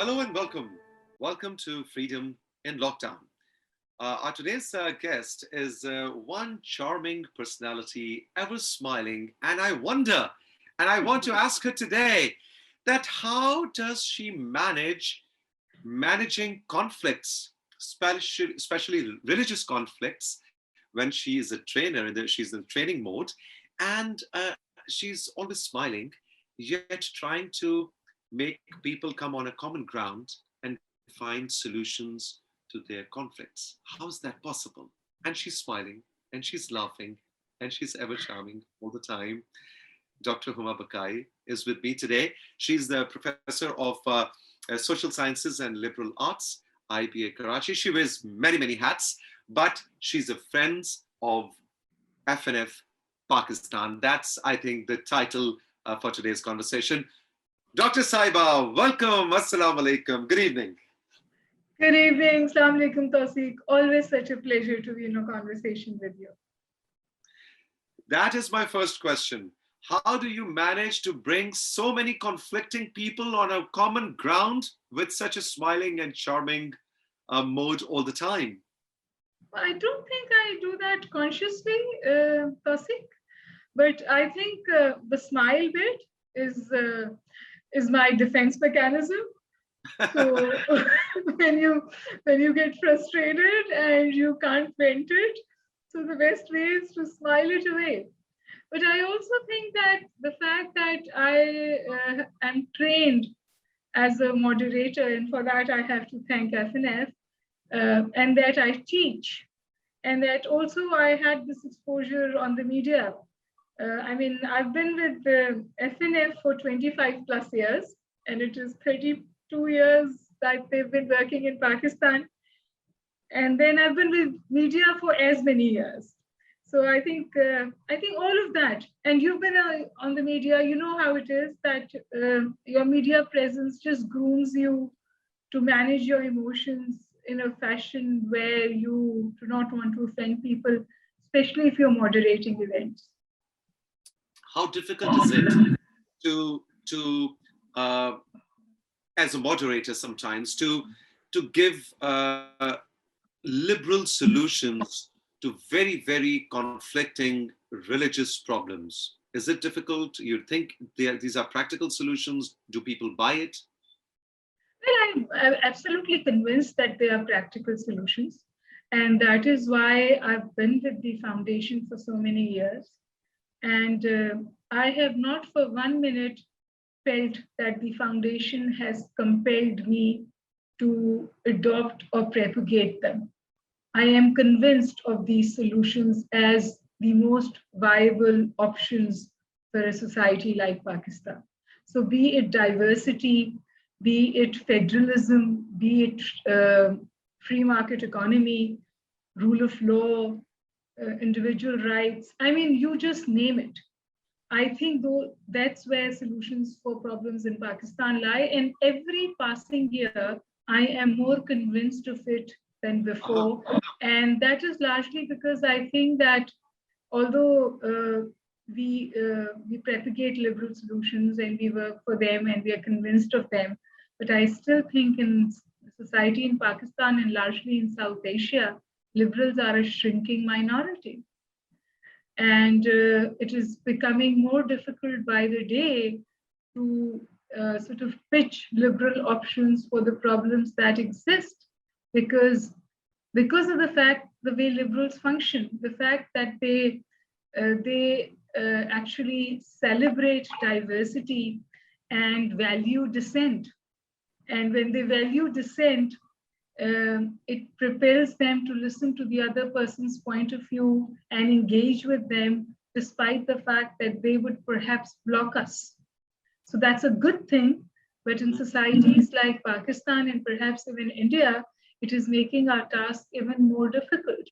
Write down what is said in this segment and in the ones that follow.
Hello and welcome. Welcome to Freedom in Lockdown. Our today's guest is one charming personality, ever smiling, and I wonder, and I want to ask her today, that how does she managing conflicts, especially religious conflicts, when she is a trainer and she's in training mode, and she's always smiling, yet trying to make people come on a common ground and find solutions to their conflicts. How is that possible? And she's smiling and she's laughing and she's ever charming all the time. Dr. Huma Baqai is with me today. She's the professor of social sciences and liberal arts, IBA Karachi. She wears many, many hats, but she's a friend of FNF Pakistan. That's, I think, the title for today's conversation. Dr. Saiba, welcome. Assalamu alaikum. Good evening. Good evening. Assalamu alaikum, Tauseeq. Always such a pleasure to be in a conversation with you. That is my first question. How do you manage to bring so many conflicting people on a common ground with such a smiling and charming mode all the time? I don't think I do that consciously, Tauseeq, but I think the smile bit is my defense mechanism. So when you get frustrated and you can't vent it, so the best way is to smile it away. But I also think that the fact that I am trained as a moderator, and for that I have to thank FNF, and that I teach, and that also I had this exposure on the media. I've been with the FNF for 25 plus years, and it is 32 years that they've been working in Pakistan. And then I've been with media for as many years. So I think all of that, and you've been on the media, you know how it is that your media presence just grooms you to manage your emotions in a fashion where you do not want to offend people, especially if you're moderating events. How difficult is it to as a moderator sometimes to give liberal solutions to very, very conflicting religious problems? Is it difficult? You think these are practical solutions? Do people buy it? Well, I'm absolutely convinced that they are practical solutions. And that is why I've been with the foundation for so many years. And I have not for 1 minute felt that the foundation has compelled me to adopt or propagate them. I am convinced of these solutions as the most viable options for a society like Pakistan. So be it diversity, be it federalism, be it free market economy, rule of law, individual rights, you just name it. I think that's where solutions for problems in Pakistan lie. And every passing year, I am more convinced of it than before. And that is largely because I think that although we propagate liberal solutions and we work for them and we are convinced of them, but I still think in society in Pakistan and largely in South Asia, liberals are a shrinking minority. And it is becoming more difficult by the day to sort of pitch liberal options for the problems that exist because of the fact, the way liberals function, the fact that they actually celebrate diversity and value dissent. And when they value dissent, it propels them to listen to the other person's point of view and engage with them, despite the fact that they would perhaps block us. So that's a good thing. But in societies like Pakistan and perhaps even India, it is making our task even more difficult.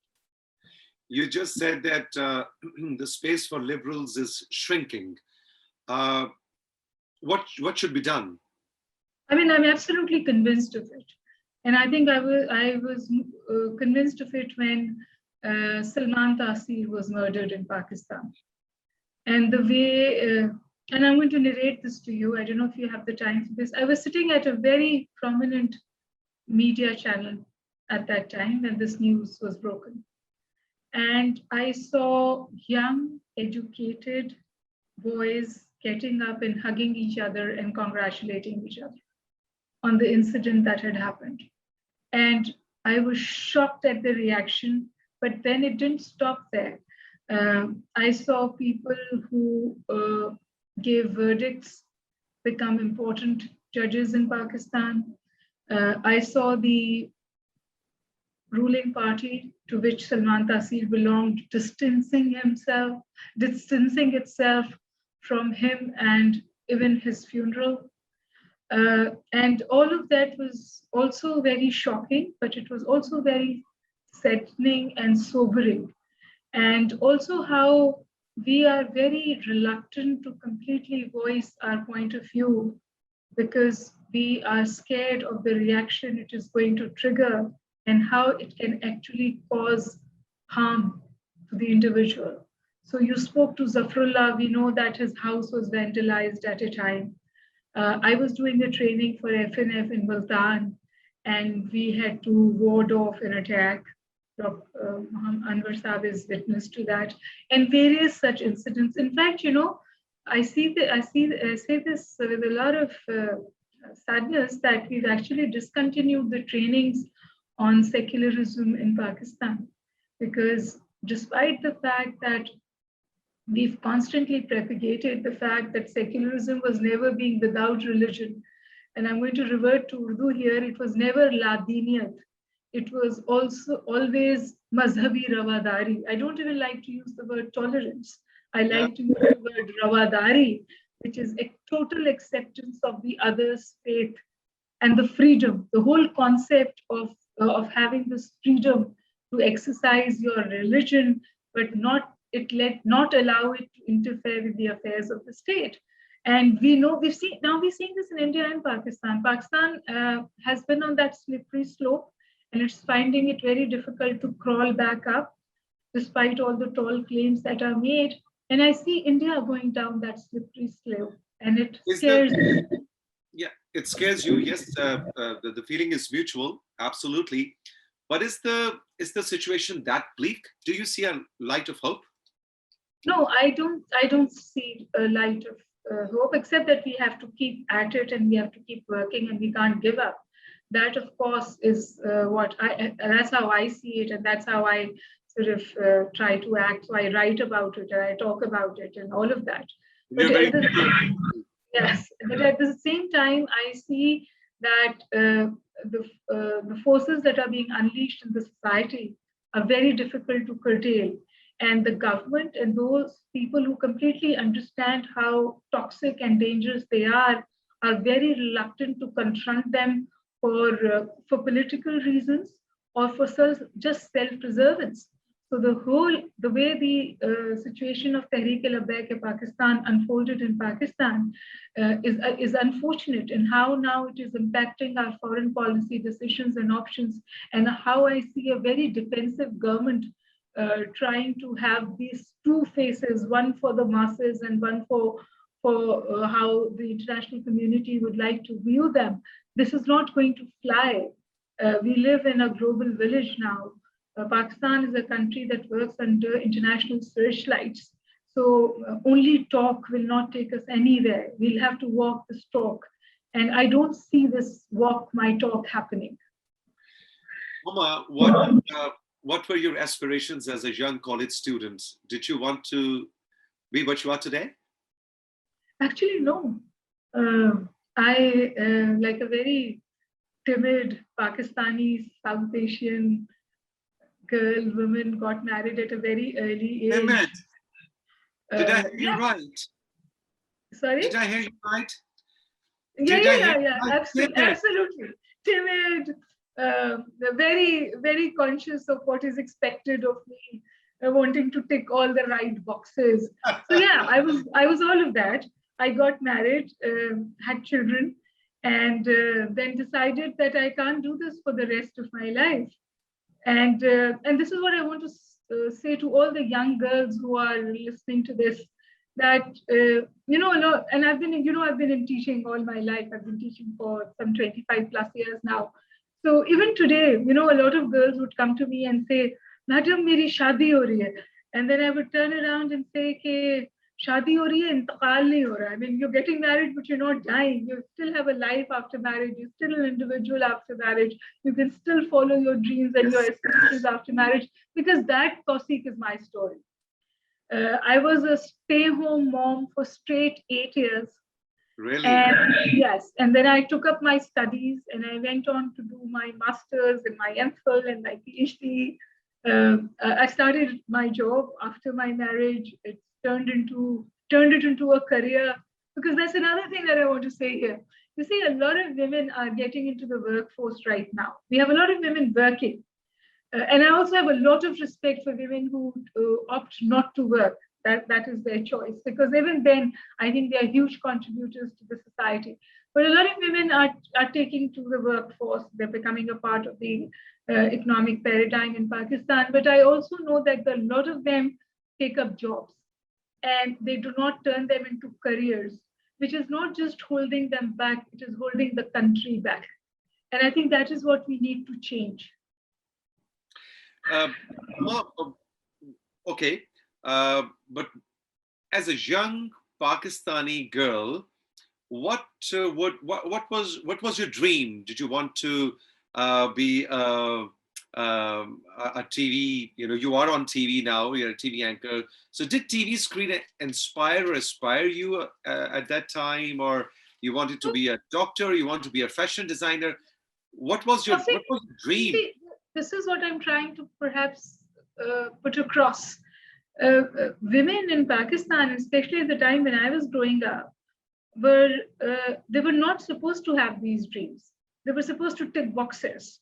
You just said that the space for liberals is shrinking. What should be done? I'm absolutely convinced of it. And I think I was convinced of it when Salman Taseer was murdered in Pakistan. And the way And I'm going to narrate this to you. I don't know if you have the time for this. I was sitting at a very prominent media channel at that time when this news was broken. And I saw young, educated boys getting up and hugging each other and congratulating each other on the incident that had happened. And I was shocked at the reaction, but then it didn't stop there. I saw people who gave verdicts become important judges in Pakistan. I saw the ruling party to which Salman Taseer belonged distancing itself from him and even his funeral. And all of that was also very shocking, but it was also very saddening and sobering. And also how we are very reluctant to completely voice our point of view because we are scared of the reaction it is going to trigger and how it can actually cause harm to the individual. So you spoke to Zafrullah, we know that his house was vandalized at a time. I was doing a training for FNF in Multan, and we had to ward off an attack. Muhammad Anwar Saab is witness to that, and various such incidents. In fact, you know, I say this with a lot of sadness that we've actually discontinued the trainings on secularism in Pakistan, because despite the fact that we've constantly propagated the fact that secularism was never being without religion. And I'm going to revert to Urdu here. It was never la diniyat. It was also always mazhabi rawadari. I don't even like to use the word tolerance. I like to use the word rawadari, which is a total acceptance of the other's faith and the freedom, the whole concept of having this freedom to exercise your religion, but not allow it to interfere with the affairs of the state. And we know we're seeing this in India and Pakistan. Pakistan has been on that slippery slope, and it's finding it very difficult to crawl back up, despite all the tall claims that are made. And I see India going down that slippery slope, and it scares me. Yeah, it scares you. Yes, the feeling is mutual, absolutely. But is the situation that bleak? Do you see a light of hope? No, I don't. I don't see a light of hope, except that we have to keep at it and we have to keep working and we can't give up. That, of course, is what I. That's how I see it, and that's how I sort of try to act. So I write about it and I talk about it and all of that. But You're very yes, but at the same time, I see that the forces that are being unleashed in the society are very difficult to curtail. And the government and those people who completely understand how toxic and dangerous they are very reluctant to confront them for political reasons or for just self-preservance. So the way the situation of Tehreek-e-Labbaik Pakistan unfolded in Pakistan is unfortunate, and how now it is impacting our foreign policy decisions and options, and how I see a very defensive government trying to have these two faces, one for the masses and one for how the international community would like to view them. This is not going to fly. We live in a global village now. Pakistan is a country that works under international searchlights. So only talk will not take us anywhere. We'll have to walk this talk. And I don't see this walk my talk happening. Huma, what were your aspirations as a young college student? Did you want to be what you are today? Actually, no. I, like a very timid Pakistani South Asian woman, got married at a very early age. Did I hear you right? Sorry? Did I hear you right? Yeah. Absolutely. Timid, very, very conscious of what is expected of me, wanting to tick all the right boxes. So yeah, I was all of that. I got married, had children, and then decided that I can't do this for the rest of my life. And this is what I want to say to all the young girls who are listening to this. that, a lot, and I've been in teaching all my life. I've been teaching for some 25 plus years now. So even today, a lot of girls would come to me and say, Madam, meri shadi ho rahi hai. And then I would turn around and say, ke, shadi ho rahi hai, intakal nahi ho raha. I mean, you're getting married, but you're not dying. You still have a life after marriage. You're still an individual after marriage. You can still follow your dreams and your aspirations after marriage, because that, Tauseeq, is my story. I was a stay-home mom for straight 8 years. Really? And yes, and then I took up my studies and I went on to do my master's and my MPhil and my PhD. I started my job after my marriage. It turned it into a career, because that's another thing that I want to say here. You see, a lot of women are getting into the workforce right now. We have a lot of women working. And I also have a lot of respect for women who opt not to work. That is their choice, because even then, I think they are huge contributors to the society. But a lot of women are taking to the workforce. They're becoming a part of the economic paradigm in Pakistan. But I also know that a lot of them take up jobs and they do not turn them into careers, which is not just holding them back, it is holding the country back. And I think that is what we need to change. Okay, but as a young Pakistani girl, what was your dream? Did you want to be a TV? You are on TV now. You're a TV anchor. So did TV screen inspire or aspire you at that time, or you wanted to be a doctor? You want to be a fashion designer? What was your dream? See, this is what I'm trying to perhaps put across. Women in Pakistan, especially at the time when I was growing up, they were not supposed to have these dreams. They were supposed to tick boxes.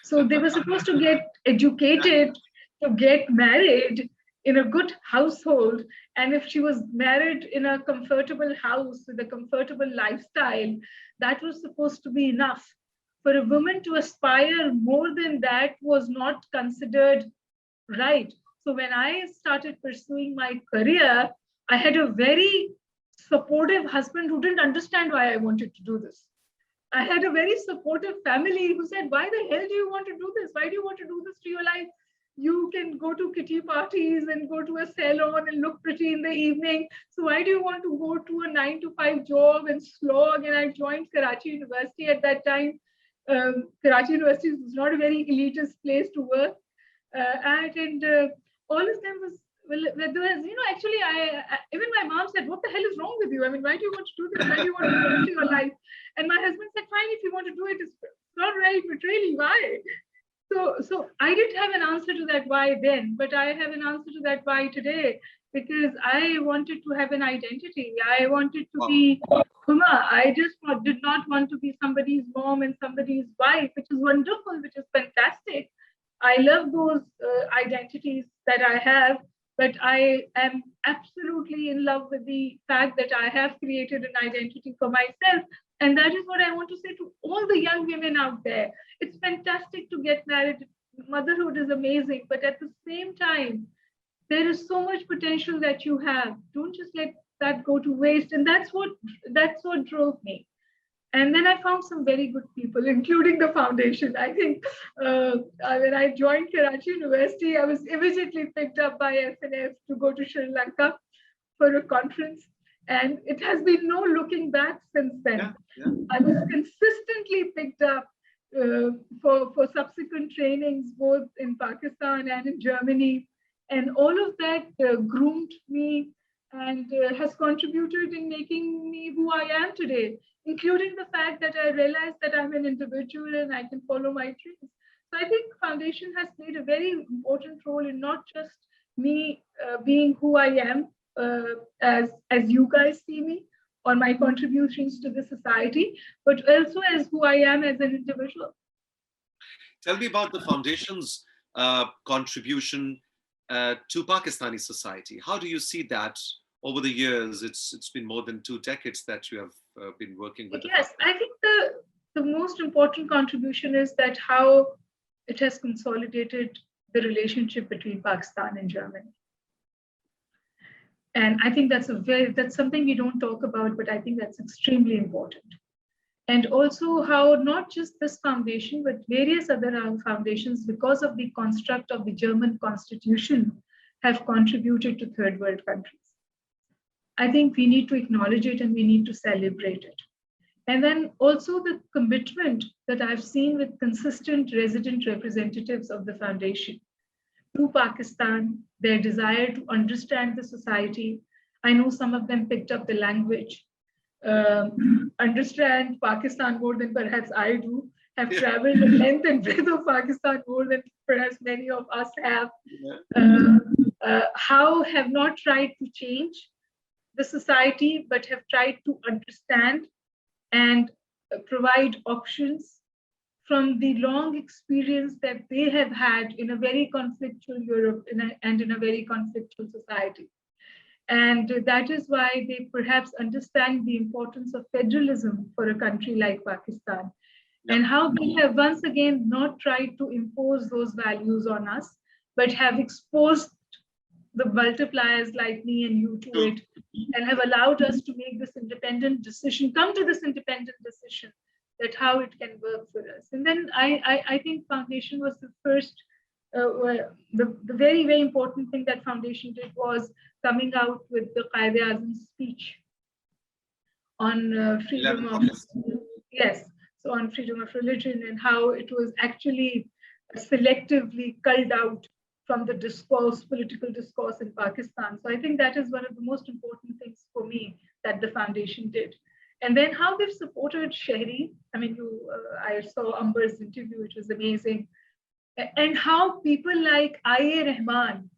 So they were supposed to get educated, to get married in a good household. And if she was married in a comfortable house with a comfortable lifestyle, that was supposed to be enough. For a woman to aspire more than that was not considered right. So when I started pursuing my career, I had a very supportive husband who didn't understand why I wanted to do this. I had a very supportive family who said, why the hell do you want to do this? Why do you want to do this to your life? You can go to kitty parties and go to a salon and look pretty in the evening. So why do you want to go to a 9 to 5 job and slog? And I joined Karachi University at that time. Karachi University was not a very elitist place to work. And all of them was, well, there was, actually, even my mom said, what the hell is wrong with you? I mean, why do you want to do this? Why do you want to do this in your life? And my husband said, fine, if you want to do it, it's not right, but really, why? So I didn't have an answer to that why then, but I have an answer to that why today, because I wanted to have an identity. I wanted to be Huma. I just did not want to be somebody's mom and somebody's wife, which is wonderful, which is fantastic. I love those identities that I have, but I am absolutely in love with the fact that I have created an identity for myself. And that is what I want to say to all the young women out there. It's fantastic to get married. Motherhood is amazing, but at the same time, there is so much potential that you have. Don't just let that go to waste. And that's what drove me. And then I found some very good people, including the foundation. I think when I joined Karachi University, I was immediately picked up by FNF to go to Sri Lanka for a conference. And it has been no looking back since then. Yeah. I was consistently picked up for subsequent trainings, both in Pakistan and in Germany. And all of that groomed me and has contributed in making me who I am today, including the fact that I realized that I'm an individual and I can follow my dreams. So I think foundation has played a very important role in not just me being who I am, as you guys see me, or my contributions to the society, but also as who I am as an individual. Tell me about the foundation's contribution to Pakistani society. How do you see that over the years? It's been more than 2 decades that you have been working with. Yes, I think the most important contribution is that how it has consolidated the relationship between Pakistan and Germany. And I think that's something we don't talk about, but I think that's extremely important. And also how not just this foundation, but various other foundations, because of the construct of the German constitution, have contributed to third world countries. I think we need to acknowledge it and we need to celebrate it. And then also the commitment that I've seen with consistent resident representatives of the foundation to Pakistan, their desire to understand the society. I know some of them picked up the language, understand Pakistan more than perhaps I do, have traveled the length and breadth of Pakistan more than perhaps many of us have. How have not tried to change the society, but have tried to understand and provide options from the long experience that they have had in a very conflictual Europe and in a very conflictual society. And that is why they perhaps understand the importance of federalism for a country like Pakistan, and how they have once again not tried to impose those values on us, but have exposed the multipliers like me and you to it, and have allowed us to make this independent decision, come to this independent decision that how it can work for us. And then I think foundation was the first, the very, very important thing that foundation did was coming out with the Quaid-e-Azam's speech on freedom of, yes, so on freedom of religion, and how it was actually selectively culled out from the discourse, political discourse in Pakistan. So I think that is one of the most important things for me that the foundation did. And then how they've supported Shehri. I mean, I saw Amber's interview, it was amazing. And how people like I.A. Rahman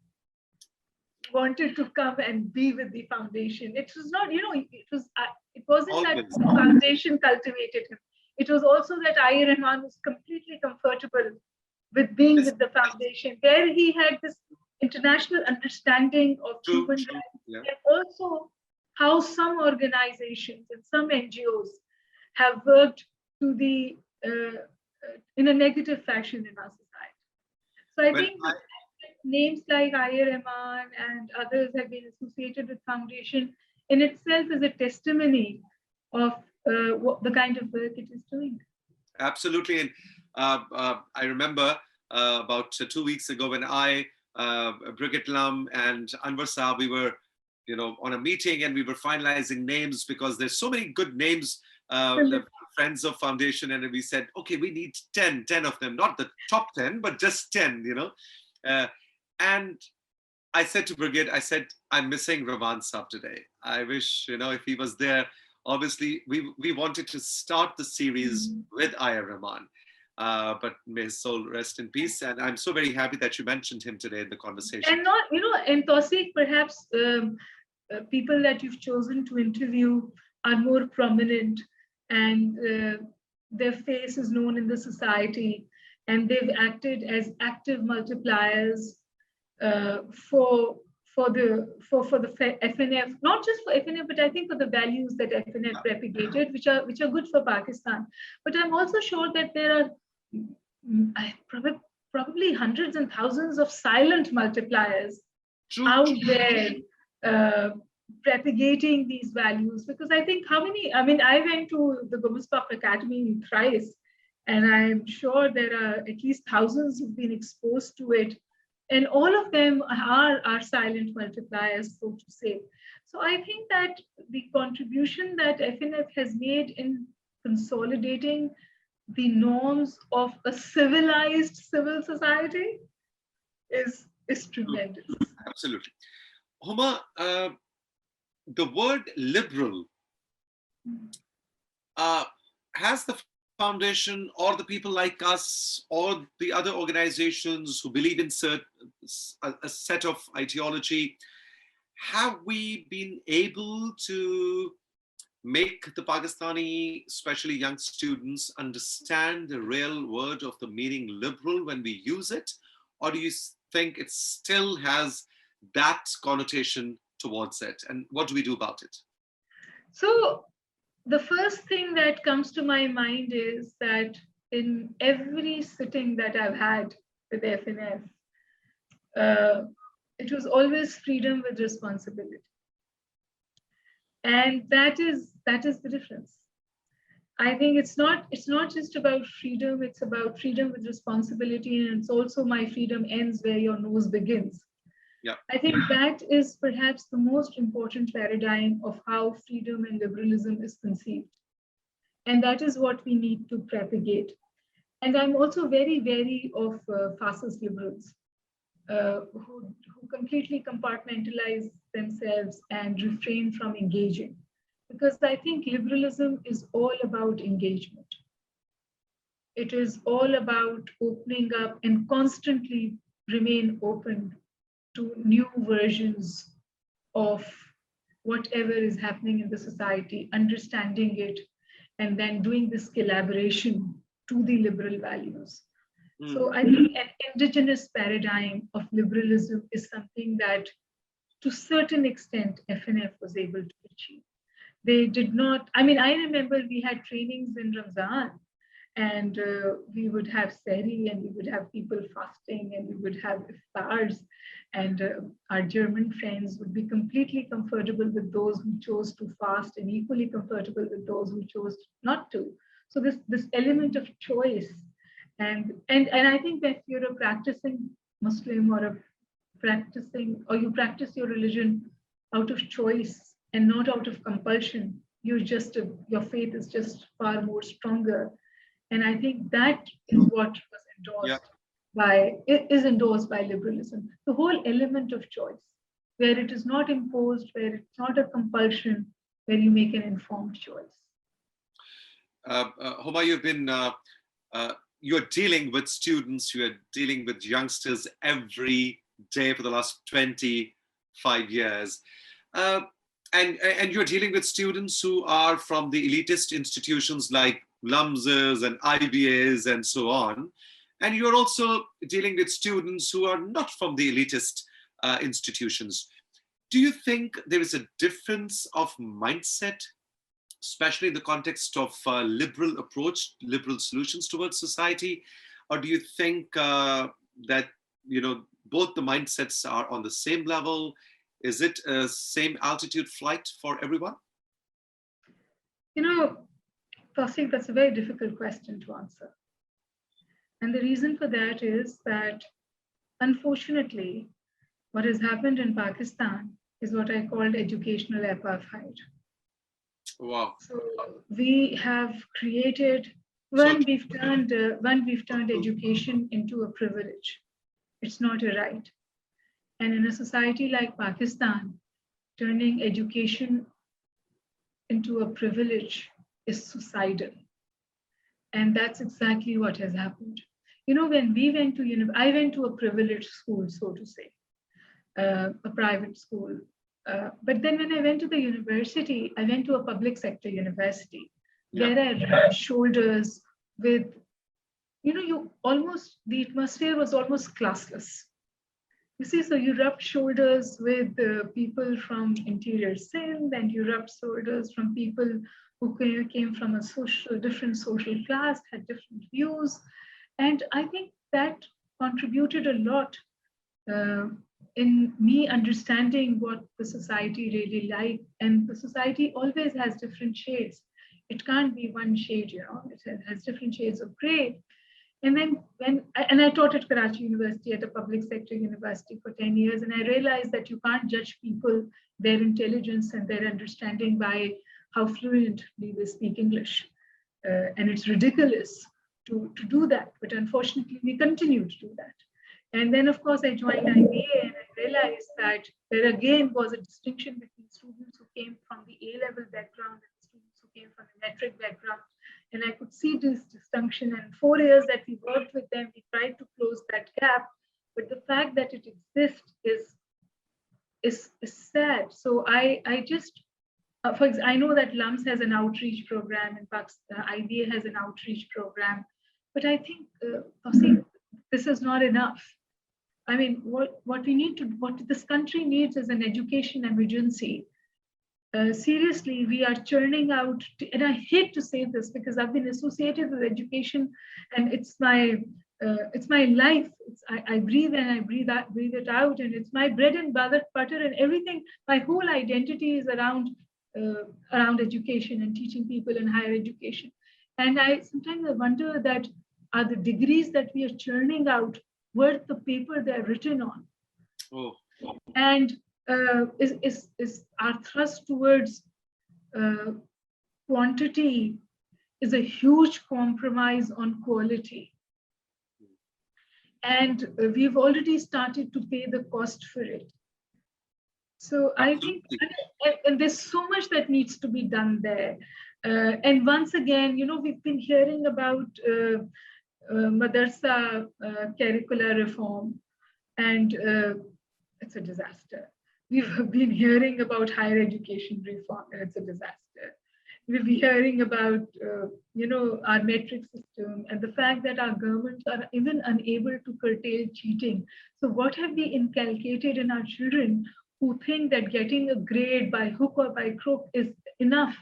wanted to come and be with the foundation. It was not, it wasn't that the foundation cultivated him. It was also that I.A. Rahman was completely comfortable with being with the foundation, where he had this international understanding of human rights, and also how some organizations and some NGOs have worked to the in a negative fashion in our society. So I think names like I.A. Rahman and others have been associated with foundation in itself is a testimony of the kind of work it is doing. Absolutely. And I remember about 2 weeks ago when Brigitte Lam and Anwar Saab, we were on a meeting and we were finalizing names because there's so many good names, the friends of foundation, and we said, okay, we need 10 of them, not the top 10, but just 10, and I said to Brigitte, I said, I'm missing Rahman Saab today. I wish, if he was there. Obviously, we wanted to start the series with I.A. Rahman, but may his soul rest in peace. And I'm so very happy that you mentioned him today in the conversation. And not, in Tauseeq, perhaps people that you've chosen to interview are more prominent, and their face is known in the society, and they've acted as active multipliers for the FNF, not just for FNF, but I think for the values that FNF propagated, which are good for Pakistan. But I'm also sure that there are probably hundreds and thousands of silent multipliers out there propagating these values. Because I think I went to the Gumazbaq Academy thrice, and I'm sure there are at least thousands who've been exposed to it. And all of them are silent multipliers, so to say. So I think that the contribution that FNF has made in consolidating the norms of a civilized civil society is tremendous. Absolutely. Huma, the word liberal, has the foundation or the people like us or the other organizations who believe in a set of ideology, have we been able to make the Pakistani, especially young students, understand the real word of the meaning liberal when we use it? Or do you think it still has that connotation towards it? And what do we do about it? So the first thing that comes to my mind is that in every sitting that I've had with FNF, it was always freedom with responsibility. And that is the difference. I think it's not just about freedom, it's about freedom with responsibility, and it's also my freedom ends where your nose begins. Yeah. I think that is perhaps the most important paradigm of how freedom and liberalism is conceived. And that is what we need to propagate. And I'm also very wary of fascist liberals who completely compartmentalize themselves and refrain from engaging. Because I think liberalism is all about engagement. It is all about opening up and constantly remain open to new versions of whatever is happening in the society, understanding it, and then doing this collaboration to the liberal values. So I think an indigenous paradigm of liberalism is something that, to a certain extent, FNF was able to achieve. They did not, I mean, I remember we had trainings in Ramzan, and we would have seri, and we would have people fasting, and we would have iftars, and our German friends would be completely comfortable with those who chose to fast and equally comfortable with those who chose not to. So this element of choice, and I think that you're a practicing Muslim or a practicing, or you practice your religion out of choice and not out of compulsion, your faith is just far more stronger. And I think that is what was Yeah. endorsed by liberalism. The whole element of choice, where it is not imposed, where it's not a compulsion, where you make an informed choice. Huma, you're dealing with students, you're dealing with youngsters every day for the last 25 years. And you're dealing with students who are from the elitist institutions like LUMSs and IBAs and so on. And you're also dealing with students who are not from the elitist institutions. Do you think there is a difference of mindset, especially in the context of liberal approach, liberal solutions towards society? Or do you think that, both the mindsets are on the same level? Is it a same altitude flight for everyone? Tauseeq, that's a very difficult question to answer. And the reason for that is that, unfortunately, what has happened in Pakistan is what I called educational apartheid. Wow. So we have created, we've turned education into a privilege. It's not a right. And in a society like Pakistan, turning education into a privilege is suicidal. And that's exactly what has happened. When we went to I went to a privileged school, so to say, a private school. But then when I went to the university, I went to a public sector university, where I rubbed shoulders with, the atmosphere was almost classless. You see, so you rubbed shoulders with people from interior Sindh, and you rubbed shoulders from people who came from a different social class, had different views. And I think that contributed a lot in me understanding what the society really like. And the society always has different shades. It can't be one shade, it has different shades of gray. And then I taught at Karachi University, at a public sector university, for 10 years, and I realized that you can't judge people, their intelligence and their understanding, by how fluently they speak English. And it's ridiculous to do that, but unfortunately we continue to do that. And then, of course, I joined IBA, and I realized that there again was a distinction between students who came from the A-level background and students who came from the metric background. And I could see this distinction. And 4 years that we worked with them, we tried to close that gap. But the fact that it exists is sad. So I just, for example, I know that LUMS has an outreach program, and IBA has an outreach program. But I think, this is not enough. I mean, what this country needs is an education emergency. Seriously, we are churning out, and I hate to say this because I've been associated with education, and it's my life. I breathe and I breathe it out, and it's my bread and butter and everything. My whole identity is around around education and teaching people in higher education. And I sometimes I wonder that are the degrees that we are churning out worth the paper they're written on? Oh. And is our thrust towards quantity is a huge compromise on quality. And we've already started to pay the cost for it. So I think, and there's so much that needs to be done there. And once again, we've been hearing about madrasa curricular reform, and it's a disaster. We've been hearing about higher education reform, and it's a disaster. We've been hearing about, our metric system and the fact that our governments are even unable to curtail cheating. So what have we inculcated in our children who think that getting a grade by hook or by crook is enough,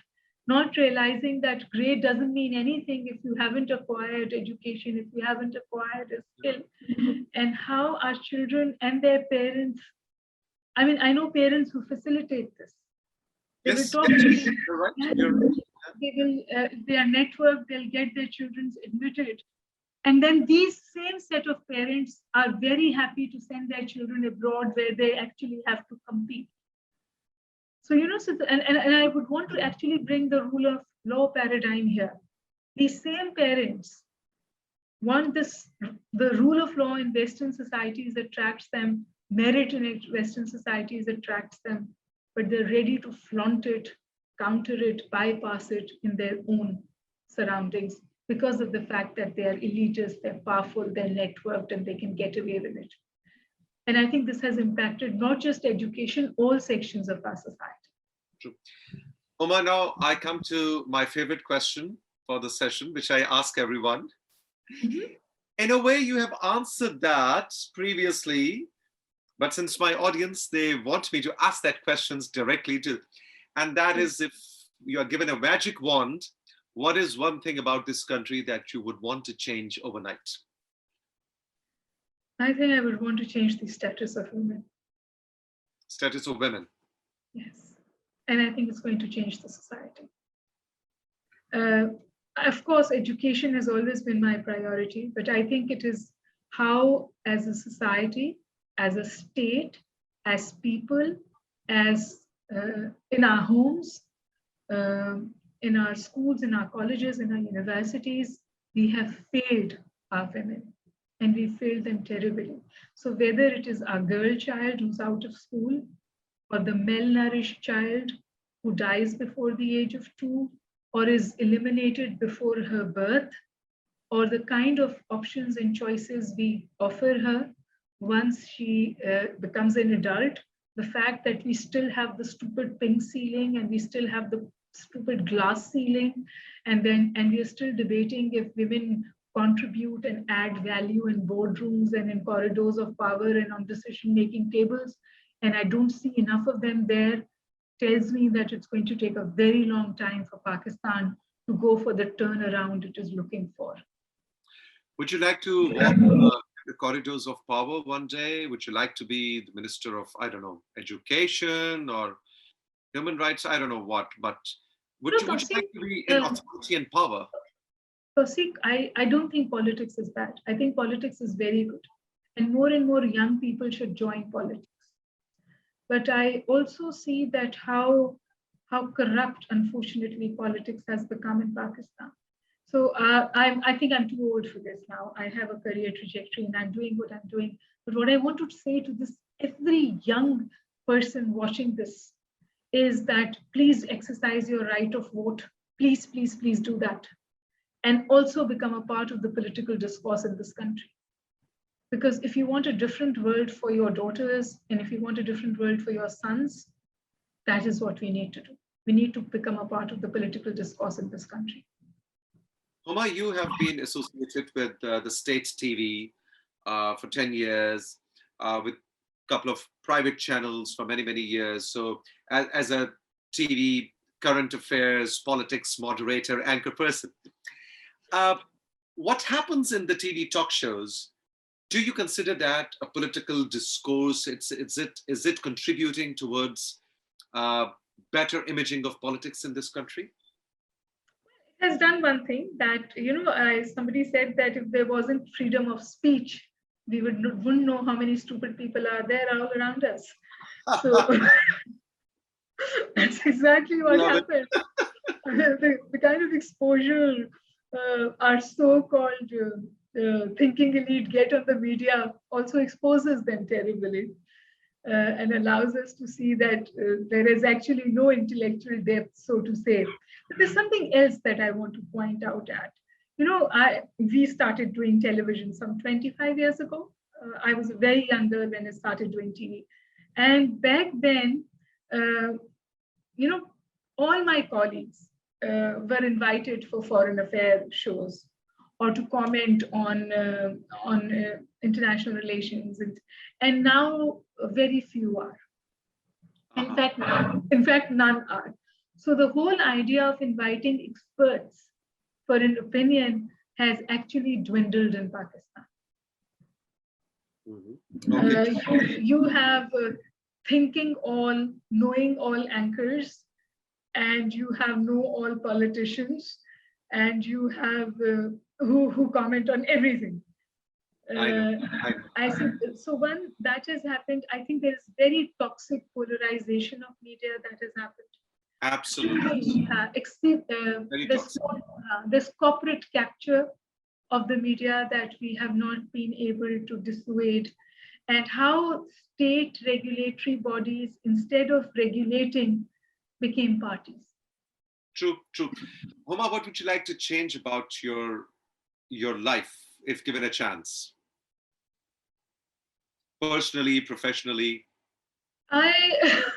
not realizing that grade doesn't mean anything if you haven't acquired education, if you haven't acquired a skill, and how our children and their parents, I mean, I know parents who facilitate this. They will talk to you. You're right. You're right. They will, they are networked, they'll get their children admitted. And then these same set of parents are very happy to send their children abroad where they actually have to compete. So, and I would want to actually bring the rule of law paradigm here. These same parents want the rule of law in Western societies attracts them, merit in Western societies attracts them, but they're ready to flaunt it, counter it, bypass it in their own surroundings because of the fact that they are elitist, they're powerful, they're networked, and they can get away with it. And I think this has impacted not just education, all sections of our society. True. Huma, now I come to my favorite question for the session, which I ask everyone. Mm-hmm. In a way, you have answered that previously, but since my audience, they want me to ask that questions directly to, and that is, if you are given a magic wand, what is one thing about this country that you would want to change overnight? I think I would want to change the status of women. Status of women? Yes. And I think it's going to change the society. Of course, education has always been my priority, but I think it is how, as a society, as a state, as people, as in our homes, in our schools, in our colleges, in our universities, we have failed our women, and we failed them terribly. So whether it is our girl child who's out of school, or the malnourished child who dies before the age of 2, or is eliminated before her birth, or the kind of options and choices we offer her once she becomes an adult, the fact that we still have the stupid pink ceiling and we still have the stupid glass ceiling, and we are still debating if women contribute and add value in boardrooms and in corridors of power and on decision-making tables, and I don't see enough of them there, tells me that it's going to take a very long time for Pakistan to go for the turnaround it is looking for. Would you like to walk the corridors of power one day? Would you like to be the Minister of, I don't know, Education or Human Rights? I don't know what, but would you like to be in authority and power? Tauseeq, I don't think politics is bad. I think politics is very good. And more young people should join politics. But I also see that how corrupt, unfortunately, politics has become in Pakistan. So I think I'm too old for this now. I have a career trajectory and I'm doing what I'm doing. But what I want to say to this, every young person watching this is that please exercise your right of vote. Please, please, please do that. And also become a part of the political discourse in this country. Because if you want a different world for your daughters, and if you want a different world for your sons, that is what we need to do. We need to become a part of the political discourse in this country. Huma, you have been associated with the state TV for 10 years, with a couple of private channels for many, many years. So as a TV current affairs, politics moderator, anchor person, what happens in the TV talk shows? Do you consider that a political discourse? Is it contributing towards better imaging of politics in this country? It has done one thing that, somebody said that if there wasn't freedom of speech, we wouldn't know how many stupid people are there all around us. So that's exactly what Love happened. The kind of exposure our so-called thinking elite get on the media also exposes them terribly. And allows us to see that there is actually no intellectual depth, so to say. But there's something else that I want to point out at. We started doing television some 25 years ago. I was very young girl when I started doing TV. And back then, all my colleagues were invited for foreign affairs shows or to comment on international relations, and now very few are. In fact, none are. So the whole idea of inviting experts for an opinion has actually dwindled in Pakistan. Okay. You have thinking all, knowing all anchors, and you have know all politicians, and you have who comment on everything. I see. So one that has happened. I think there is very toxic polarization of media that has happened. Absolutely. This corporate capture of the media that we have not been able to dissuade, and how state regulatory bodies, instead of regulating, became parties. True. Huma, what would you like to change about your life if given a chance? Personally, professionally? I'm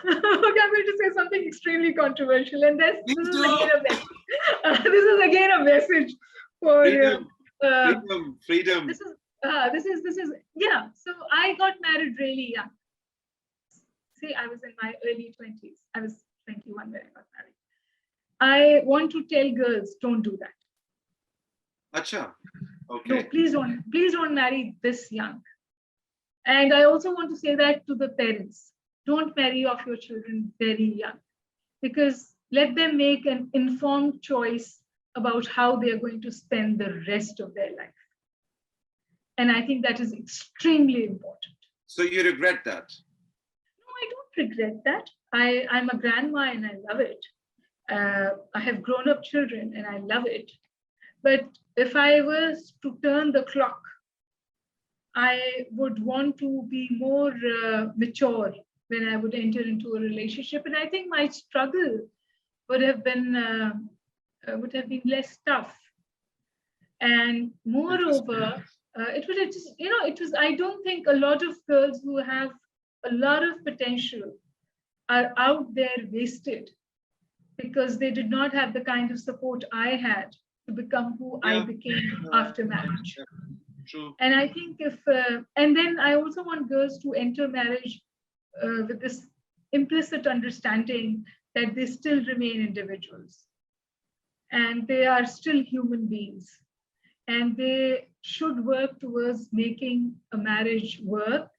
going to say something extremely controversial, and this is again a message. This is again a message for freedom. This is yeah. So I got married really young. See, I was in my early 20s. I was 21 when I got married. I want to tell girls, don't do that. Acha. Okay. No, please don't marry this young. And I also want to say that to the parents. Don't marry off your children very young, because let them make an informed choice about how they are going to spend the rest of their life. And I think that is extremely important. So you regret that? No, I don't regret that. I'm a grandma and I love it. I have grown up children and I love it. But if I was to turn the clock, I would want to be more mature when I would enter into a relationship. And I think my struggle would have been less tough. And moreover, I don't think a lot of girls who have a lot of potential are out there wasted because they did not have the kind of support I had to become who I became after marriage. True. And I think and then I also want girls to enter marriage with this implicit understanding that they still remain individuals and they are still human beings, and they should work towards making a marriage work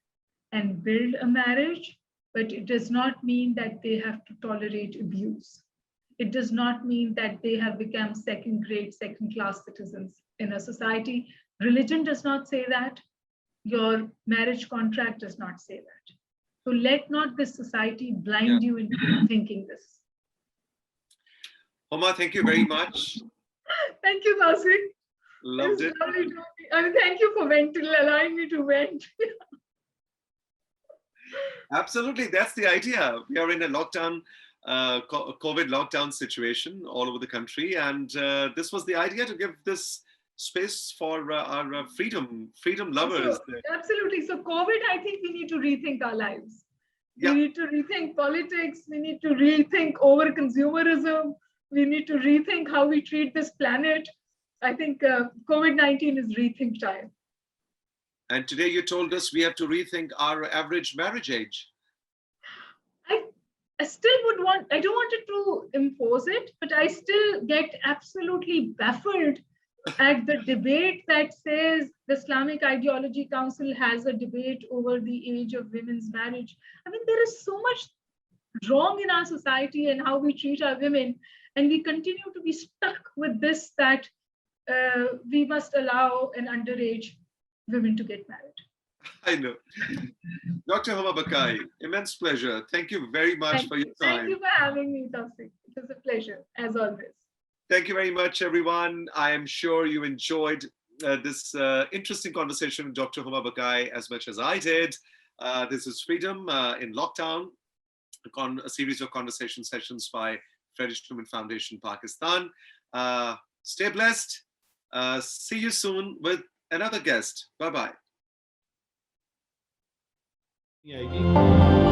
and build a marriage, but it does not mean that they have to tolerate abuse. It does not mean that they have become second-grade, second-class citizens in a society. Religion does not say that. Your marriage contract does not say that. So let not this society blind you into thinking this. Huma, thank you very much. Thank you, Tauseeq. Loved it. Thank you for allowing me to vent. Absolutely, that's the idea. We are in a lockdown, COVID lockdown situation all over the country, and this was the idea, to give this space for our freedom lovers. Absolutely. So COVID, I think we need to rethink our lives. Yeah. We need to rethink politics. We need to rethink over-consumerism. We need to rethink how we treat this planet. I think COVID-19 is rethink time. And today you told us we have to rethink our average marriage age. I still I don't want it to impose it, but I still get absolutely baffled at the debate that says the Islamic Ideology Council has a debate over the age of women's marriage. I mean, there is so much wrong in our society and how we treat our women. And we continue to be stuck with this, that we must allow an underage women to get married. I know. Dr. Huma Baqai, immense pleasure. Thank you very much for your time. Thank you for having me, Tauseeq. It was a pleasure, as always. Thank you very much, everyone. I am sure you enjoyed this interesting conversation with Dr. Huma Baqai as much as I did. This is Freedom in Lockdown, a series of conversation sessions by Frederick Truman Foundation, Pakistan. Stay blessed. See you soon with another guest. Bye-bye. Yeah,